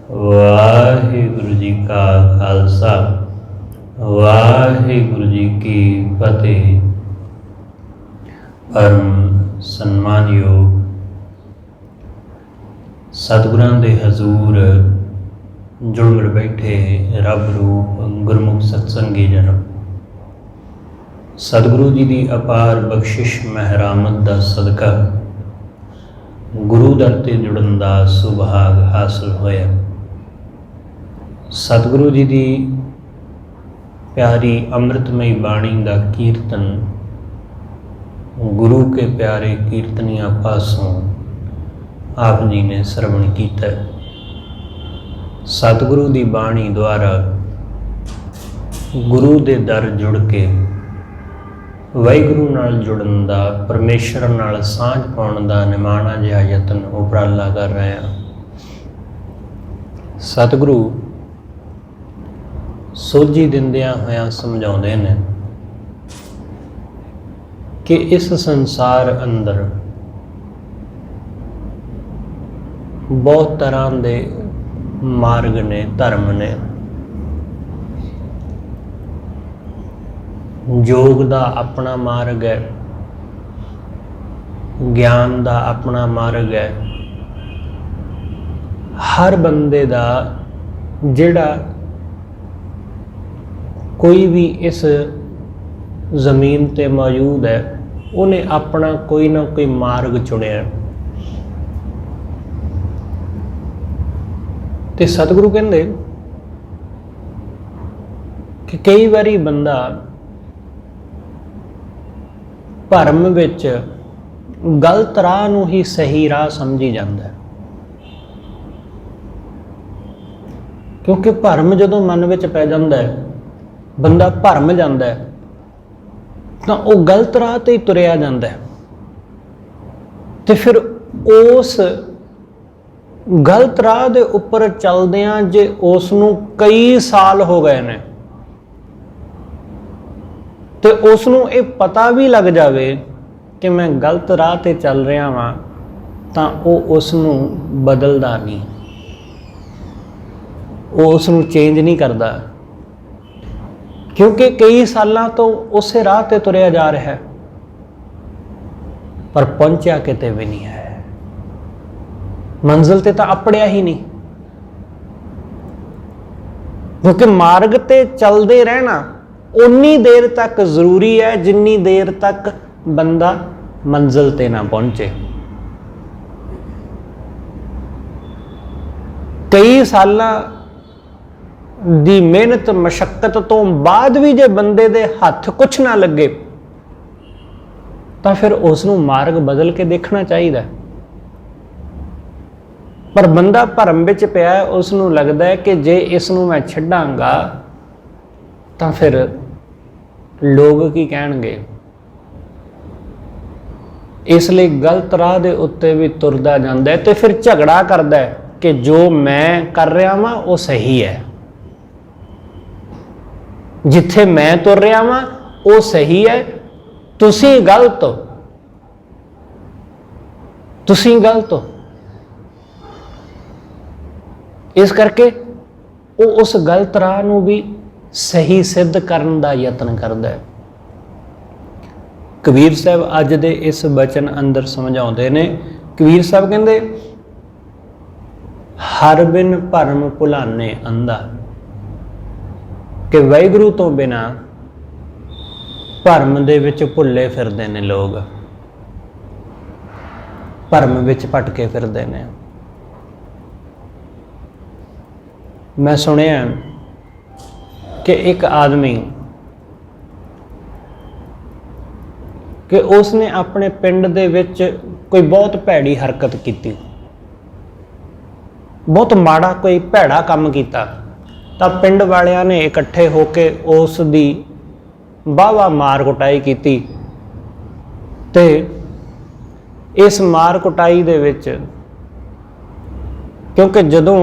वाहिगुरु जी का खालसा वाहिगुरु जी की फतेह। परम सन्मानयोग सतगुरां दे हजूर जुड़ बैठे रब रूप गुरमुख सत्संगी जन, सतगुरु जी की अपार बख्शिश महरामत का सदका गुरु दर ते जुड़न का सुभाग हासिल होया। सतगुरु जी की प्यारी अमृतमयी बाणी का कीर्तन गुरु के प्यारे कीर्तनिया पासों आप जी ने श्रवण किया। सतगुरु की बाणी द्वारा गुरु के दर जुड़ के वाहिगुरु नाल जुड़न का, परमेश्वर नाल सांझ पाउण का निमाणा जिहा यतन उपराला कर रहे हैं। सतगुरु सोझी दिंदियां होया समझाउंदे ने कि इस संसार अंदर बहुत तरह के मार्ग ने, धर्म ने। योग का अपना मार्ग है, ज्ञान का अपना मार्ग है। हर बंदे का जिहड़ा कोई भी इस जमीन ते मौजूद है, उन्हें अपना कोई ना कोई मार्ग चुनिया। ते सतगुरु कहंदे कि कई बारी बंदा भरम विच गलत राह नूं ही सही राह समझी जाता है। क्योंकि भरम जदों मन विच पै जांदा है, बंदा भरम जाता है, तो वह गलत राह ते ही तुरिया जाता है। तो फिर उस गलत राह दे उपर चलदियां जे उसनूं कई साल हो गए ने, तो उसनूं ये पता भी लग जाए कि मैं गलत राह ते चल रहा वां, तां वो उसनूं बदलदा नहीं, वो उसनूं चेंज नहीं करता। क्योंकि कई सालों तो उस राह ते तुरिया जा रहा है, पर पहुंचा किते भी नहीं है, मंजिल ते तो अपड़िया ही नहीं। क्योंकि मार्ग ते चलते रहना उन्नी देर तक जरूरी है जिन्नी देर तक बंदा मंजिल ते ना पहुंचे। कई सालां दी मेहनत मशक्कत तो बाद भी जे बंदे दे हथ कुछ ना लगे, तो फिर उसनूं मार्ग बदल के देखना चाहिए। पर बंदा भरम विच पिया है, उसनूं लगता है कि जे इसनूं मैं छड्डांगा तो फिर लोग की कहणगे, इसलिए गलत राह दे उत्ते भी तुरदा जांदा है। तो फिर झगड़ा करदा है कि जो मैं कर रहा वां वो सही है, जिथे मैं तुर रहा वां वो सही है, तुसीं गलत हो, तुसीं गलत हो। इस करके वो उस गलत राह नूं भी सही सिद्ध करने का यतन करता है। कबीर साहब अज दे इस बचन अंदर समझाते ने। कबीर साहब कहते, हर बिन भरम भुलाने अंधा, कि वाहिगुरु तो बिना भरम दे विच भुले फिरदे ने लोग, भरम विच भटके फिरदे ने। मैं सुनिया कि एक आदमी कि उसने अपने पिंड दे विच कोई बहुत भैड़ी हरकत की, बहुत माड़ा कोई भैड़ा काम किया। तो पिंड वालियां ने इकट्ठे होके उस दी वाहवा मार कुटाई की। ते इस मार कुटाई दे विच, क्योंकि जदों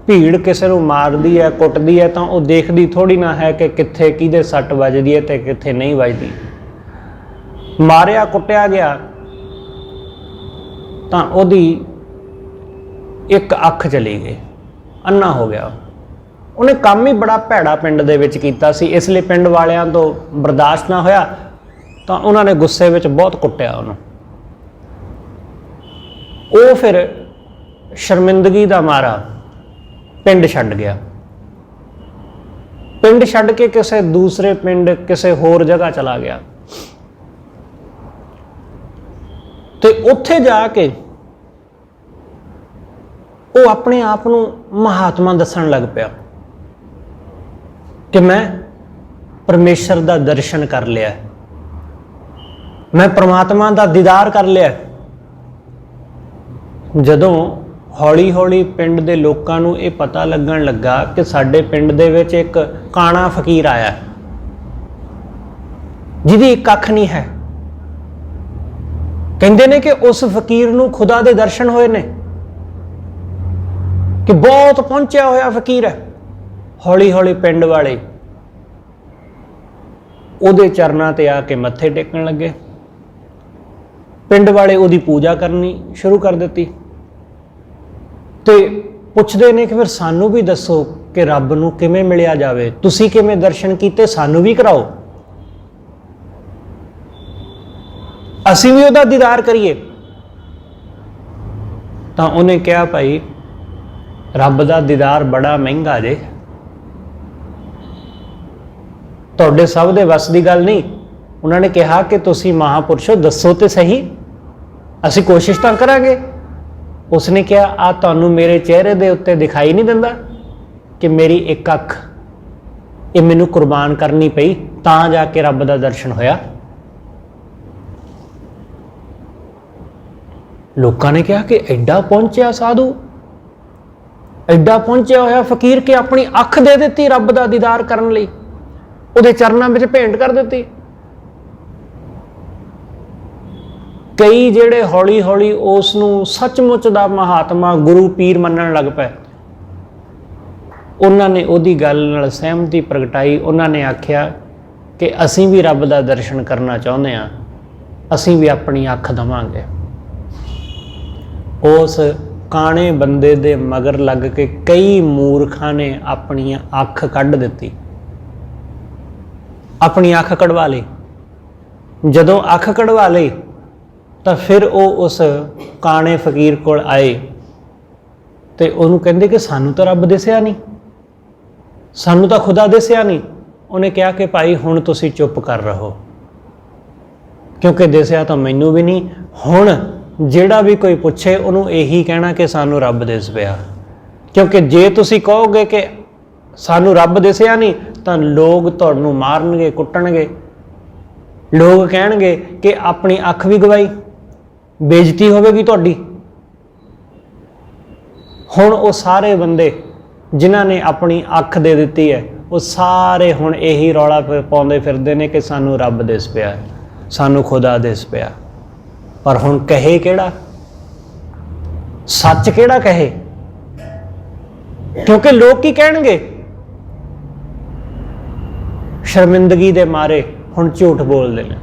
भीड़ किसी को मारदी है, कुटदी है, तो वह देखती थोड़ी ना है कि कित्थे किहदे सट वजदी है तो कित्थे नहीं वजदी। मारिया कुटिया गया तो उहदी एक अख चली गई, ਅੰਨਾ ਹੋ ਗਿਆ। ਉਹਨੇ ਕੰਮ ਹੀ ਬੜਾ ਭੈੜਾ ਪਿੰਡ ਦੇ ਵਿੱਚ ਕੀਤਾ ਸੀ, ਇਸ ਲਈ ਪਿੰਡ ਵਾਲਿਆਂ ਤੋਂ ਬਰਦਾਸ਼ਤ ਨਾ ਹੋਇਆ ਤਾਂ ਉਹਨਾਂ ਨੇ ਗੁੱਸੇ ਵਿੱਚ ਬਹੁਤ ਕੁੱਟਿਆ ਉਹਨੂੰ। ਉਹ ਫਿਰ ਸ਼ਰਮਿੰਦਗੀ ਦਾ ਮਾਰਾ ਪਿੰਡ ਛੱਡ ਗਿਆ। ਪਿੰਡ ਛੱਡ ਕੇ ਕਿਸੇ ਦੂਸਰੇ ਪਿੰਡ, ਕਿਸੇ ਹੋਰ ਜਗ੍ਹਾ ਚਲਾ ਗਿਆ ਤੇ ਉੱਥੇ ਜਾ ਕੇ ਉਹ ਆਪਣੇ ਆਪ ਨੂੰ ਮਹਾਤਮਾ ਦੱਸਣ ਲੱਗ ਪਿਆ ਕਿ ਮੈਂ ਪਰਮੇਸ਼ਰ ਦਾ ਦਰਸ਼ਨ ਕਰ ਲਿਆ, ਮੈਂ ਪ੍ਰਮਾਤਮਾ ਦਾ ਦੀਦਾਰ ਕਰ ਲਿਆ। ਜਦੋਂ ਹੌਲੀ ਹੌਲੀ ਪਿੰਡ ਦੇ ਲੋਕਾਂ ਨੂੰ ਇਹ ਪਤਾ ਲੱਗਣ ਲੱਗਾ ਕਿ ਸਾਡੇ ਪਿੰਡ ਦੇ ਵਿੱਚ ਇੱਕ ਕਾਣਾ ਫਕੀਰ ਆਇਆ ਜਿਹਦੀ ਇੱਕ ਅੱਖ ਨਹੀਂ ਹੈ, ਕਹਿੰਦੇ ਨੇ ਕਿ ਉਸ ਫਕੀਰ ਨੂੰ ਖੁਦਾ ਦੇ ਦਰਸ਼ਨ ਹੋਏ ਨੇ, ਕਿ ਬਹੁਤ ਪਹੁੰਚਿਆ ਹੋਇਆ ਫਕੀਰ ਹੈ। ਹੌਲੀ ਹੌਲੀ ਪਿੰਡ ਵਾਲੇ ਉਹਦੇ ਚਰਨਾਂ ਤੇ ਆ ਕੇ ਮੱਥੇ ਟੇਕਣ ਲੱਗੇ। ਪਿੰਡ ਵਾਲੇ ਉਹਦੀ ਪੂਜਾ ਕਰਨੀ ਸ਼ੁਰੂ ਕਰ ਦਿੱਤੀ ਤੇ ਪੁੱਛਦੇ ਨੇ ਕਿ ਫਿਰ ਸਾਨੂੰ ਵੀ ਦੱਸੋ ਕਿ ਰੱਬ ਨੂੰ ਕਿਵੇਂ ਮਿਲਿਆ ਜਾਵੇ, ਤੁਸੀਂ ਕਿਵੇਂ ਦਰਸ਼ਨ ਕੀਤੇ, ਸਾਨੂੰ ਵੀ ਕਰਾਓ, ਅਸੀਂ ਵੀ ਉਹਦਾ ਦੀਦਾਰ ਕਰੀਏ। ਤਾਂ ਉਹਨੇ ਕਿਹਾ, ਭਾਈ ਰੱਬ ਦਾ ਦੀਦਾਰ ਬੜਾ ਮਹਿੰਗਾ ਜੇ, ਤੁਹਾਡੇ ਸਭ ਦੇ ਵੱਸ ਦੀ ਗੱਲ ਨਹੀਂ। ਉਹਨਾਂ ਨੇ ਕਿਹਾ ਕਿ ਤੁਸੀਂ ਮਹਾਂਪੁਰਸ਼ੋ ਦੱਸੋ ਤੇ ਸਹੀ, ਅਸੀਂ ਕੋਸ਼ਿਸ਼ ਤਾਂ ਕਰਾਂਗੇ। ਉਸਨੇ ਕਿਹਾ, ਆ ਤੁਹਾਨੂੰ ਮੇਰੇ ਚਿਹਰੇ ਦੇ ਉੱਤੇ ਦਿਖਾਈ ਨਹੀਂ ਦਿੰਦਾ ਕਿ ਮੇਰੀ ਇੱਕ ਅੱਖ ਇਹ ਮੈਨੂੰ ਕੁਰਬਾਨ ਕਰਨੀ ਪਈ ਤਾਂ ਜਾ ਕੇ ਰੱਬ ਦਾ ਦਰਸ਼ਨ ਹੋਇਆ। ਲੋਕਾਂ ਨੇ ਕਿਹਾ ਕਿ ਐਡਾ ਪਹੁੰਚਿਆ ਸਾਧੂ, ਐਡਾ ਪਹੁੰਚਿਆ ਹੋਇਆ ਫਕੀਰ ਕਿ ਆਪਣੀ ਅੱਖ ਦੇ ਦਿੱਤੀ ਰੱਬ ਦਾ ਦੀਦਾਰ ਕਰਨ ਲਈ, ਉਹਦੇ ਚਰਨਾਂ ਵਿੱਚ ਭੇਂਟ ਕਰ ਦਿੱਤੀ। ਕਈ ਜਿਹੜੇ ਹੌਲੀ ਹੌਲੀ ਉਸ ਨੂੰ ਸੱਚਮੁੱਚ ਦਾ ਮਹਾਤਮਾ ਗੁਰੂ ਪੀਰ ਮੰਨਣ ਲੱਗ ਪਏ, ਉਹਨਾਂ ਨੇ ਉਹਦੀ ਗੱਲ ਨਾਲ ਸਹਿਮਤੀ ਪ੍ਰਗਟਾਈ। ਉਹਨਾਂ ਨੇ ਆਖਿਆ ਕਿ ਅਸੀਂ ਵੀ ਰੱਬ ਦਾ ਦਰਸ਼ਨ ਕਰਨਾ ਚਾਹੁੰਦੇ ਹਾਂ, ਅਸੀਂ ਵੀ ਆਪਣੀ ਅੱਖ ਦੇਵਾਂਗੇ। ਉਸ ਕਾਣੇ ਬੰਦੇ ਦੇ ਮਗਰ ਲੱਗ ਕੇ ਕਈ ਮੂਰਖਾਂ ਨੇ ਆਪਣੀ ਅੱਖ ਕੱਢ ਦਿੱਤੀ, ਆਪਣੀ ਅੱਖ ਕਢਵਾ ਲਈ। ਜਦੋਂ ਅੱਖ ਕਢਵਾ ਲਈ ਤਾਂ ਫਿਰ ਉਹ ਉਸ ਕਾਣੇ ਫਕੀਰ ਕੋਲ ਆਏ ਤੇ ਉਹਨੂੰ ਕਹਿੰਦੇ ਕਿ ਸਾਨੂੰ ਤਾਂ ਰੱਬ ਦਿਸਿਆ ਨਹੀਂ, ਸਾਨੂੰ ਤਾਂ ਖੁਦਾ ਦਿਸਿਆ ਨਹੀਂ। ਉਹਨੇ ਕਿਹਾ ਕਿ ਭਾਈ ਹੁਣ ਤੁਸੀਂ ਚੁੱਪ ਕਰ ਰਹੋ, ਕਿਉਂਕਿ ਦਿਸਿਆ ਤਾਂ ਮੈਨੂੰ ਵੀ ਨਹੀਂ। ਹੁਣ ਜਿਹੜਾ ਵੀ ਕੋਈ ਪੁੱਛੇ ਉਹਨੂੰ ਇਹੀ ਕਹਿਣਾ ਕਿ ਸਾਨੂੰ ਰੱਬ ਦਿਸ ਪਿਆ, ਕਿਉਂਕਿ ਜੇ ਤੁਸੀਂ ਕਹੋਗੇ ਕਿ ਸਾਨੂੰ ਰੱਬ ਦਿਸਿਆ ਨਹੀਂ ਤਾਂ ਲੋਕ ਤੁਹਾਨੂੰ ਮਾਰਨਗੇ, ਕੁੱਟਣਗੇ, ਲੋਕ ਕਹਿਣਗੇ ਕਿ ਆਪਣੀ ਅੱਖ ਵੀ ਗਵਾਈ, ਬੇਇੱਜ਼ਤੀ ਹੋਵੇਗੀ ਤੁਹਾਡੀ। ਹੁਣ ਉਹ ਸਾਰੇ ਬੰਦੇ ਜਿਨ੍ਹਾਂ ਨੇ ਆਪਣੀ ਅੱਖ ਦੇ ਦਿੱਤੀ ਹੈ, ਉਹ ਸਾਰੇ ਹੁਣ ਇਹੀ ਰੌਲਾ ਪਾਉਂਦੇ ਫਿਰਦੇ ਨੇ ਕਿ ਸਾਨੂੰ ਰੱਬ ਦਿਸ ਪਿਆ, ਸਾਨੂੰ ਖੁਦਾ ਦਿਸ ਪਿਆ। ਪਰ ਹੁਣ ਕਹੇ ਕਿਹੜਾ, ਸੱਚ ਕਿਹੜਾ ਕਹੇ, ਕਿਉਂਕਿ ਲੋਕ ਕੀ ਕਹਿਣਗੇ। ਸ਼ਰਮਿੰਦਗੀ ਦੇ ਮਾਰੇ ਹੁਣ ਝੂਠ ਬੋਲਦੇ ਨੇ।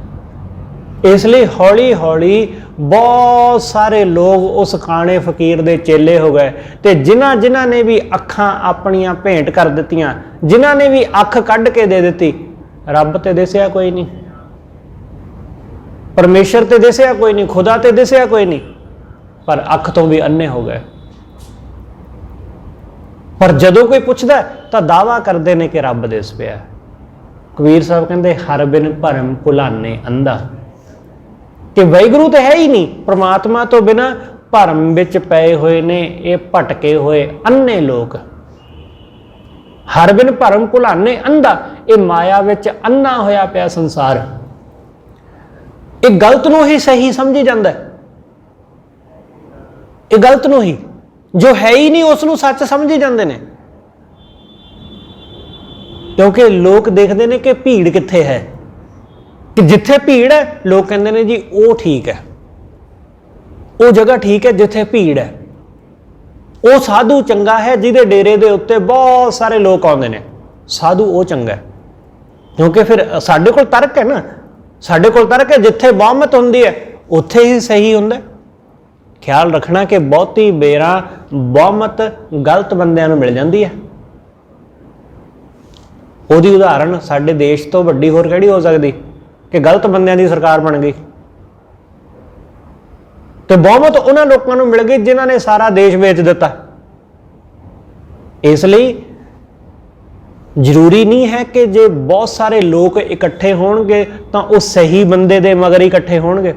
ਇਸ ਲਈ ਹੌਲੀ ਹੌਲੀ ਬਹੁਤ ਸਾਰੇ ਲੋਕ ਉਸ ਕਾਣੇ ਫਕੀਰ ਦੇ ਚੇਲੇ ਹੋ ਗਏ ਤੇ ਜਿਨ੍ਹਾਂ ਨੇ ਵੀ ਅੱਖਾਂ ਆਪਣੀਆਂ ਭੇਂਟ ਕਰ ਦਿੱਤੀਆਂ, ਜਿਨ੍ਹਾਂ ਨੇ ਵੀ ਅੱਖ ਕੱਢ ਕੇ ਦੇ ਦਿੱਤੀ, ਰੱਬ ਤੇ ਦਿਸਿਆ ਕੋਈ ਨਹੀਂ, ਪਰਮੇਸ਼ਰ ਤੇ ਦਿਸਿਆ ਕੋਈ ਨਹੀਂ, ਖੁਦਾ ਤੇ ਦਿਸਿਆ ਕੋਈ ਨਹੀਂ, ਪਰ ਅੱਖ ਤੋਂ ਵੀ ਅੰਨੇ ਹੋ ਗਏ। ਪਰ ਜਦੋਂ ਕੋਈ ਪੁੱਛਦਾ ਤਾਂ ਦਾਅਵਾ ਕਰਦੇ ਨੇ ਕਿ ਰੱਬ ਦਿਸ ਪਿਆ। ਕਬੀਰ ਸਾਹਿਬ ਕਹਿੰਦੇ, ਹਰ ਬਿਨ ਭਰਮ ਭੁਲਾਨੇ ਅੰਧਾ, ਕਿ ਵਾਹਿਗੁਰੂ ਤਾਂ ਹੈ ਹੀ ਨਹੀਂ, ਪ੍ਰਮਾਤਮਾ ਤੋਂ ਬਿਨਾਂ ਭਰਮ ਵਿੱਚ ਪਏ ਹੋਏ ਨੇ ਇਹ ਭਟਕੇ ਹੋਏ ਅੰਨੇ ਲੋਕ। ਹਰ ਬਿਨ ਭਰਮ ਭੁਲਾਨੇ ਅੰਧਾ, ਇਹ ਮਾਇਆ ਵਿੱਚ ਅੰਨਾ ਹੋਇਆ ਪਿਆ ਸੰਸਾਰ। ਇਹ ਗਲਤ ਨੂੰ ਹੀ ਸਹੀ ਸਮਝੀ ਜਾਂਦਾ, ਇਹ ਗਲਤ ਨੂੰ ਹੀ, ਜੋ ਹੈ ਹੀ ਨਹੀਂ ਉਸ ਨੂੰ ਸੱਚ ਸਮਝੀ ਜਾਂਦੇ ਨੇ। ਕਿਉਂਕਿ ਲੋਕ ਦੇਖਦੇ ਨੇ ਕਿ ਭੀੜ ਕਿੱਥੇ ਹੈ, ਕਿ ਜਿੱਥੇ ਭੀੜ ਹੈ ਲੋਕ ਕਹਿੰਦੇ ਨੇ ਜੀ ਉਹ ਠੀਕ ਹੈ, ਉਹ ਜਗ੍ਹਾ ਠੀਕ ਹੈ ਜਿੱਥੇ ਭੀੜ ਹੈ, ਉਹ ਸਾਧੂ ਚੰਗਾ ਹੈ ਜਿਹਦੇ ਡੇਰੇ ਦੇ ਉੱਤੇ ਬਹੁਤ ਸਾਰੇ ਲੋਕ ਆਉਂਦੇ ਨੇ, ਸਾਧੂ ਉਹ ਚੰਗਾ ਹੈ। ਕਿਉਂਕਿ ਫਿਰ ਸਾਡੇ ਕੋਲ ਤਰਕ ਹੈ ਨਾ, ਸਾਡੇ ਕੋਲ ਤਰਕ ਹੈ, ਜਿੱਥੇ ਬਹੁਮਤ ਹੁੰਦੀ ਹੈ ਉੱਥੇ ਹੀ ਸਹੀ ਹੁੰਦਾ। ख्याल रखना कि बहुती बेरा बहुमत गलत बंदिਆਂ ਨੂੰ मिल जाती है। ਉਹਦੀ ਉਦਾਹरण ਸਾਡੇ देश तो ਵੱਡੀ ਹੋਰ ਕਿਹੜੀ ਹੋ ਸਕਦੀ कि गलत ਬੰਦਿਆਂ ਦੀ सरकार बन गई तो बहुमत उन्होंने लोगों को मिल गई जिन्होंने सारा देश बेच दिता। इसलिए जरूरी नहीं है कि जे बहुत सारे लोग इकट्ठे होणगे तो वो सही बंदे दे मगर इकट्ठे होणगे।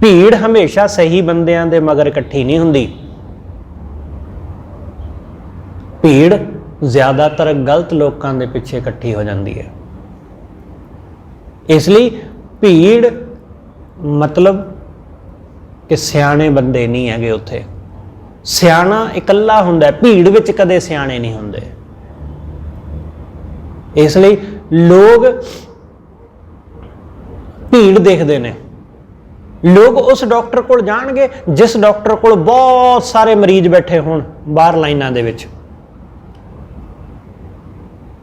भीड़ हमेशा सही बंदियां दे मगर इकट्ठी नहीं हुंदी। भीड़ ज्यादातर गलत लोगों के पिछे इकट्ठी हो जाती है। इसलिए भीड़ मतलब कि सियाणे बंदे नहीं है उत्थे। सियाणा इकल्ला हुंदा है, भीड़ विच कदे सियाणे नहीं हुंदे। इसलिए लोग भीड़ देखते हैं। लोग उस डॉक्टर को जाणगे जिस डॉक्टर को बहुत सारे मरीज बैठे होण बाहर लाइनां दे विच।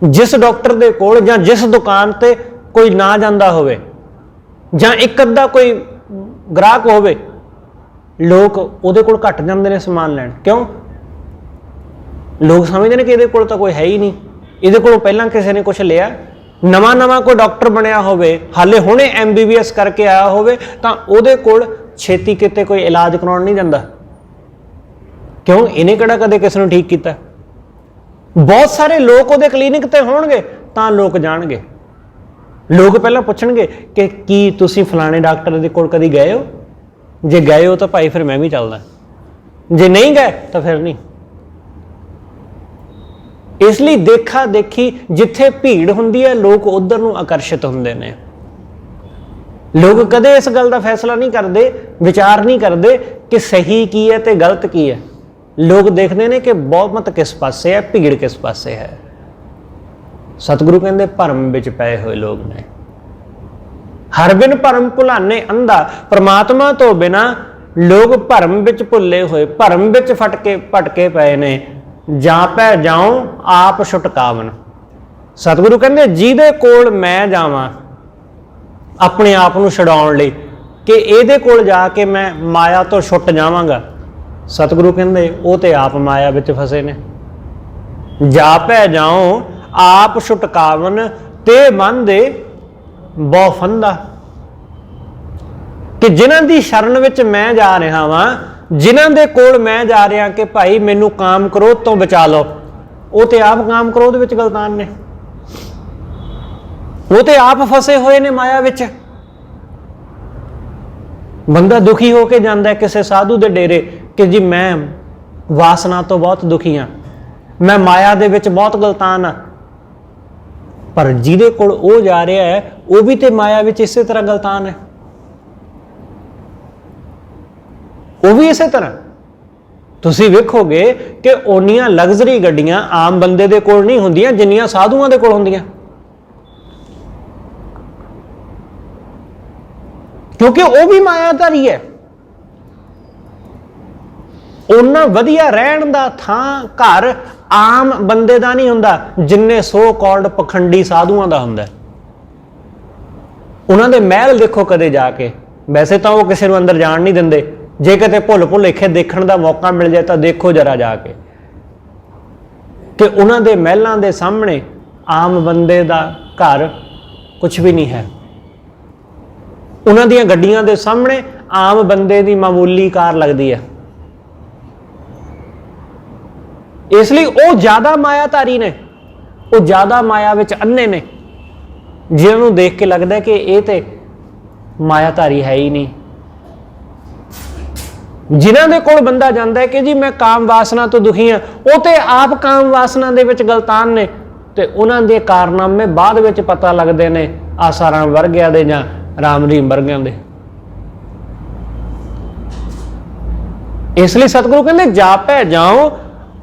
जिस डॉक्टर दे कोल जां जिस दुकान ते कोई ना जांदा होवे जां एक अद्धा कोई ग्राहक होवे, लोग उहदे कोल घट जांदे ने समान लैण। क्यों? लोग समझते हैं कि इहदे कोल तां कोई है ही नहीं, इहदे कोलों पहलां किसी ने कुछ लिया। नवां नवां कोई डॉक्टर बनया होवे, हाले हुणे MBBS करके आया होवे तां उहदे कोल छेती किते कोई इलाज कराउण नहीं जांदा। क्यों? इहने किहड़ा कदे किसी नूं ठीक कीता। बहुत सारे लोग उहदे क्लीनिक ते होणगे तां लोग जाणगे। लोग पहला पूछणगे कि की तुसीं फलाणे डॉक्टर दे कोल कदी गए हो? जे गए हो तो भाई फिर मैं भी चलदा, जे नहीं गए तो फिर नहीं। इसलिए देखा देखी जिथे भीड़ हुंदी है लोग उधर नूं आकर्षित हुंदे ने। लोग कदे इस गल दा फैसला नहीं करते, विचार नहीं करते कि सही की है ते गलत की है। लोग देखते हैं कि बहुमत किस पासे है, भीड़ किस पासे है। सतगुरु कहते भरम विच पए हुए लोग ने। हर बिन भरम भुलाने अंधा। परमात्मा तो बिना लोग भरम विच भुले हुए, भरम विच भटके पए ने। जापै जाऊं आप छुटकावन। सतगुरु कहते जिहदे कोल मैं जावां अपने आप नूं छुड़ाउण लई कि इहदे कोल जाके मैं माया तो छुट जावांगा, सतगुरु कहते वो ते आप माया विच फसे ने। जापै जाऊं आप छुटकावन ते बंधे बहु फंदा। कि जिन्हां दी शरण विच मैं जा रहा वां, जिन्हां दे कोल मैं जा रहा कि भाई मैनू काम क्रोध तो बचा लो, वो ते आप काम क्रोध विच गलतान ने। वो ते आप फसे हुए ने माया विच। बंदा दुखी होके जांदा है किसी साधु दे डेरे कि जी मैं वासना तो बहुत दुखी हाँ, मैं माया दे विच बहुत गलतान हाँ। पर जिहदे कोल वो जा रहा है वो भी तो माया विच इसे तरह गलतान है, वो भी इसे तरह। तुसीं वेखोगे कि ओनियां लग्जरी गड्डियां आम बंदे दे कोल नहीं हुंदियां जिन्नियां साधुआं दे कोल हुंदियां। क्योंकि वो भी मायाधारी है। उन्ना वधिया रहण दा थां घर आम बंदे दा नहीं हुंदा जिन्ने सो कॉल्ड पखंडी साधुआं दा हुंदा। उन्हां दे महल देखो कदे जाके, वैसे तो वो किसी नूं अंदर जाण नहीं दिंदे। जे किते भुल भुलेखे देखण दा मौका मिल जाए तो देखो जरा जाके कि उन्हां दे महलां दे सामने आम बंदे दा घर कुछ भी नहीं है। उन्हां दीयां गड्डियां दे सामने आम बंदे दी मामूली कार लगदी है। इसलिए वो ज्यादा मायाधारी ने, वो ज्यादा माया विच अन्ने ने, जिन्होंने देख के लगता है कि ये तो मायाधारी है ही नहीं। जिन्हां दे कोल बंदा जांदा है कि जी मैं काम वासना तो दुखी हाँ, वो तो आप काम वासना दे विच गलतान ने, ते उन्हां दे कारनामे बाद विच पता लगदे ने आसाराम वर्गिया दे जां राम रहीम वर्गियां दे। इसलिए सतगुरु कहंदे जापै जाओ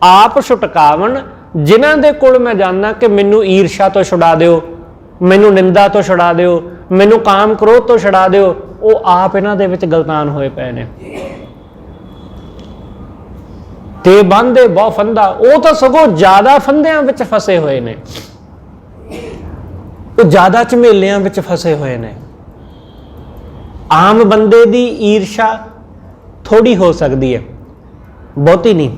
आप छुटकावन। जिन्हां दे कोल मैं जाना कि मैनू ईर्षा तो छुड़ा दिओ, मैनू निंदा तो छुड़ा दिओ, मैनू काम क्रोध तो छुड़ा दिओ, वो आप इन्हां दे विच गलतान होए पए ने। ते बांधे बहु फंदा, वो तो सगों ज्यादा फंदियां विच फसे हुए ने, वो ज्यादा झमेलियां विच फसे हुए ने। आम बंदे दी ईर्षा थोड़ी हो सकती है, बहुती नहीं,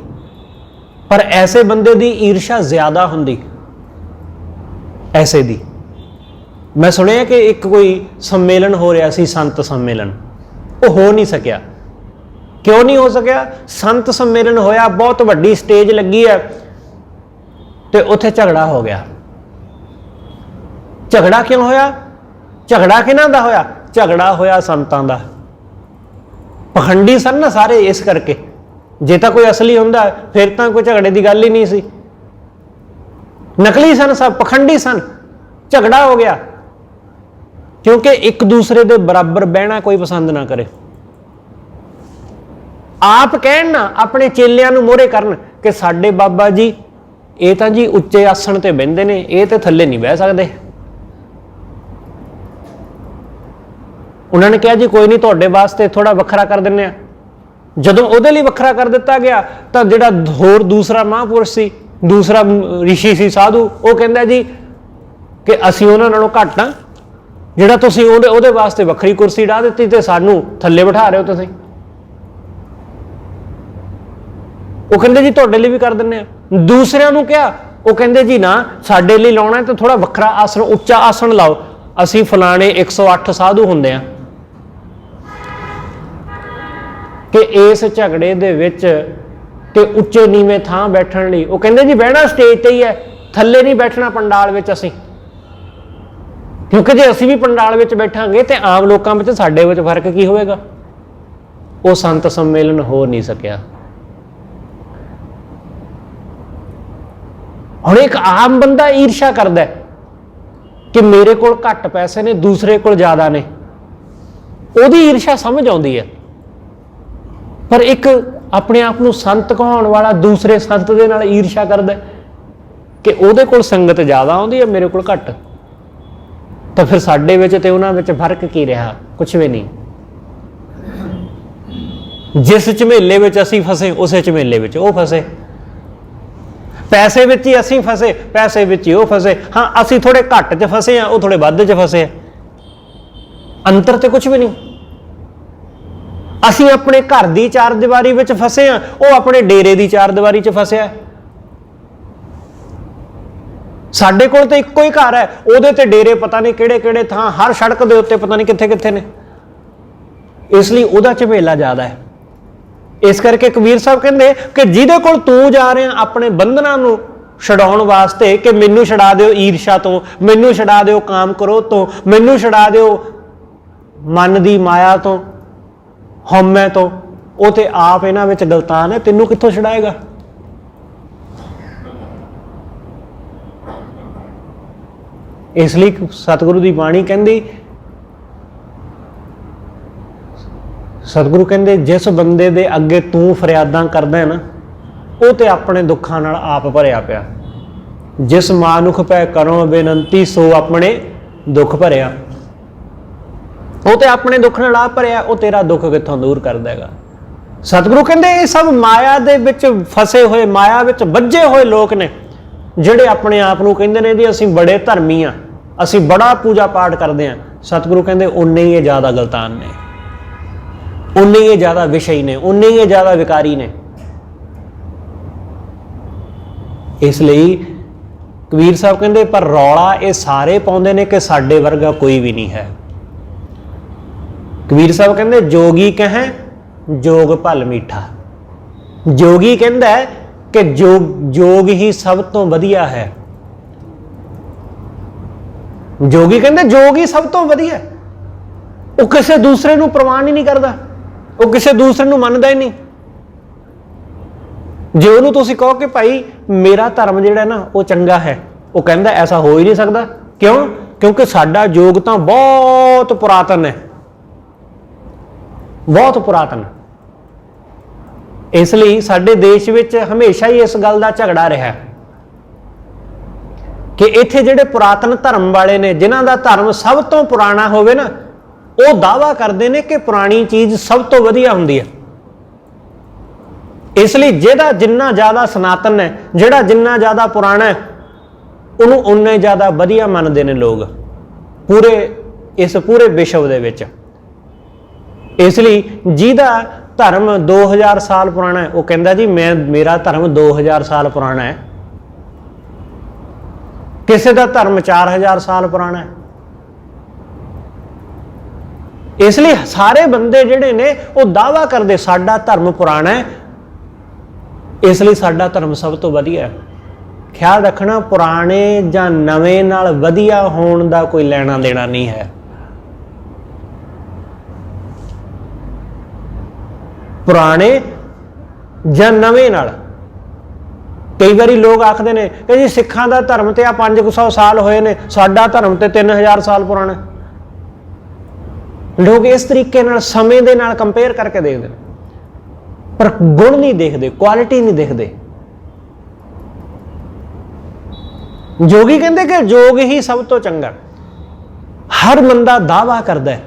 पर ऐसे बंदे दी ईर्षा ज्यादा होंदी ऐसे दी। मैं सुनिया कि एक कोई सम्मेलन हो रहा सी, संत सम्मेलन, वो हो नहीं सकिया। क्यों नहीं हो सकिया? संत सम्मेलन होया, बहुत वड्डी स्टेज लगी है, तो उत्थे झगड़ा हो गया। झगड़ा क्यों होया? झगड़ा किन्हां दा होया? झगड़ा होया संतां दा। पखंडी सन ना सारे, इस करके। जे तां कोई असली हुंदा फिर तां कोई झगड़े की गल ही नहीं सी। नकली सन सब, पखंडी सन, झगड़ा हो गया क्योंकि एक दूसरे के बराबर बहना कोई पसंद ना करे। आप कहन ना, अपने चेलियां नूं मोहरे करन कि साडे बाबा जी ये तां जी उच्चे आसन ते बहिंदे ने, ये तो थल्ले नहीं बह सकते। उन्होंने कहा जी कोई नहीं, तुहाडे वास्ते थोड़ा वखरा कर दिंदे आ। जदों उहदे लई वखरा कर दिता गया तो जिहड़ा होर दूसरा महापुरुष सी, दूसरा ऋषि सी, साधु, वो कहंदा जी कि असीं उहनां नालों घੱਟ हां, जिहड़ा तुसीं उहदे वास्ते वखरी कुर्सी ढा दित्ती ते सानूं थल्ले बिठा रहे हो तुसीं। वो कहंदे जी तुहाडे लई भी कर दिंदे आ। दूसरिਆਂ ਨੂੰ ਕਿਹਾ, ਉਹ ਕਹਿੰਦੇ जी ना, ਸਾਡੇ ਲਈ ਲਾਉਣਾ तो थोड़ा वखरा आसन, उच्चा आसन लाओ, ਅਸੀਂ फलाने 108 साधु ਹੁੰਦੇ ਆ। कि इस झगड़े दे विच ते उच्चे नीवें थां बैठण लई, वो कहंदे जी बहना स्टेज ते ही है, थल्ले नहीं बैठना पंडाल विच असीं, क्योंकि जे असीं भी पंडाल विच बैठांगे तो आम लोकां विच साडे विच फर्क की होएगा। वो संत सम्मेलन हो नहीं सकिया। हुण एक आम बंदा ईर्षा करदा है कि मेरे कोल घੱਟ पैसे ने, दूसरे कोल ज़्यादा ने, उहदी ईर्षा समझ आउंदी है। पर एक अपने आप को संत कहाउण वाला दूसरे संत दे नाल ईर्षा करदा कि उहदे कोल संगत ज़्यादा आउंदी है, मेरे कोल घੱਟ, तो फिर साडे विच ते उहनां विच फर्क की रहा? कुछ भी नहीं। जिस झमेले विच असीं फसे, उस झमेले विच वो फसे। पैसे विच ही असीं फसे, पैसे विच ही वो फसे। हाँ, असीं थोड़े घੱਟ च फसे हैं, वो थोड़े वध च फसे हैं, अंतर तो कुछ भी नहीं। असीं अपने घर की चार दीवारी विच फसे हैं, वो अपने डेरे की चार दीवारी च फसिया। साडे कोल तो इक्को ही घर है, उहदे ते डेरे पता नहीं किहड़े किहड़े थां, हर सड़क दे उत्ते पता नहीं कित्थे कित्थे ने, इसलिए उहदा झमेला ज़्यादा है। इस करके कबीर साहब कहते कि जिहदे कोल तू जा रहे अपने बंधनां नूं छड़ाउण वास्ते, कि मैनू छड़ा दिओ ईर्षा तो, मैनू छड़ा दिओ काम क्रोध तो, मैनू छड़ा दिओ मन दी माया तो, हौमे तो, वो तो आप इन्हां विच गलतान है, तैनूं कित्थों छड़ाएगा? इसलिए सतगुरु की बाणी कहती, सतगुरु कहते जिस बंदे दे अगे तू फरियादां करदा है ना, वो तो अपने दुखां नाल आप भरिया पिया। जिस मानुख पै करो बेनंती, सो अपने दुख भरिया। वो तो अपने दुख नाल आप भरिया, वो तेरा दुख कित्थों दूर कर देगा? सतगुरु कहते ये सब माया दे विच फसे हुए, माया विच बज्झे हुए लोग ने, जिहड़े अपने आप नूं कहंदे ने जी असीं बड़े धर्मी हाँ, असीं बड़ा पूजा पाठ करते हैं। सतगुरु कहते उन्ने ही ज़्यादा गलतान ने, उन्ने ही ज़्यादा विषयी ने, उन्ने ही ज़्यादा विकारी ने। इसलिए कबीर साहब कहते पर रौला ये सारे पाउंदे ने कि साडे वर्गा कोई भी नहीं है। कबीर साहब कहते जोगी कहें जोग भल मीठा। जोगी कहता है कि जोग ही सब तो वधिया है। जोगी कहते जोग ही सब तो वधिया, वो किसी दूसरे नूं प्रवान ही नहीं करता, वो किसी दूसरे नूं मनदा ही नहीं। जे उहनूं तुसीं कहो कि भाई मेरा धर्म जिहड़ा ना वो चंगा है, वो कहता ऐसा हो ही नहीं सकता। क्यों? क्योंकि साडा योग तो बहुत पुरातन है, बहुत पुरातन। इसलिए साडे देश विच हमेशा ही इस गल का झगड़ा रहा कि इत्थे जिहड़े पुरातन धर्म वाले ने, जिन्हां दा धर्म सब तो पुराना होवे ना, वो दावा करते हैं कि पुरानी चीज़ सब तो वधिया हुंदी है। इसलिए जिहड़ा जिन्ना ज़्यादा सनातन है, जिहड़ा जिन्ना ज़्यादा पुराना है, उन्होंने उन्ने ज़्यादा वधिया मनते हैं लोग पूरे इस पूरे विश्व दे विच। ਇਸ ਲਈ ਜਿਹਦਾ ਧਰਮ 2000 ਸਾਲ ਪੁਰਾਣਾ ਹੈ ਉਹ ਕਹਿੰਦਾ ਜੀ ਮੇਰਾ ਧਰਮ 2000 ਸਾਲ ਪੁਰਾਣਾ ਹੈ। ਕਿਸੇ ਦਾ ਧਰਮ 4000 ਸਾਲ ਪੁਰਾਣਾ ਹੈ। ਇਸ ਲਈ ਸਾਰੇ ਬੰਦੇ ਜਿਹੜੇ ਨੇ ਉਹ ਦਾਅਵਾ ਕਰਦੇ ਸਾਡਾ ਧਰਮ ਪੁਰਾਣਾ ਹੈ, ਇਸ ਲਈ ਸਾਡਾ ਧਰਮ ਸਭ ਤੋਂ ਵਧੀਆ ਹੈ। ਖਿਆਲ ਰੱਖਣਾ, ਪੁਰਾਣੇ ਜਾਂ ਨਵੇਂ ਨਾਲ ਵਧੀਆ ਹੋਣ ਦਾ ਕੋਈ ਲੈਣਾ ਦੇਣਾ ਨਹੀਂ ਹੈ। ਪੁਰਾਣੇ ਜਾਂ ਨਵੇਂ ਨਾਲ ਕਈ ਵਾਰੀ ਲੋਕ ਆਖਦੇ ਨੇ ਕਿ ਜੀ ਸਿੱਖਾਂ ਦਾ ਧਰਮ ਤੇ ਆ 500 ਸਾਲ ਹੋਏ ਨੇ, ਸਾਡਾ ਧਰਮ ਤੇ 3000 ਸਾਲ ਪੁਰਾਣਾ। ਲੋਕ ਇਸ ਤਰੀਕੇ ਨਾਲ ਸਮੇਂ ਦੇ ਨਾਲ ਕੰਪੇਅਰ ਕਰਕੇ ਦੇਖਦੇ ਨੇ, ਪਰ ਗੁਣ ਨਹੀਂ ਦੇਖਦੇ, ਕੁਆਲਿਟੀ ਨਹੀਂ ਦੇਖਦੇ। ਜੋਗੀ ਕਹਿੰਦੇ ਕਿ ਯੋਗ ਹੀ ਸਭ ਤੋਂ ਚੰਗਾ। ਹਰ ਬੰਦਾ ਦਾਅਵਾ ਕਰਦਾ ਹੈ।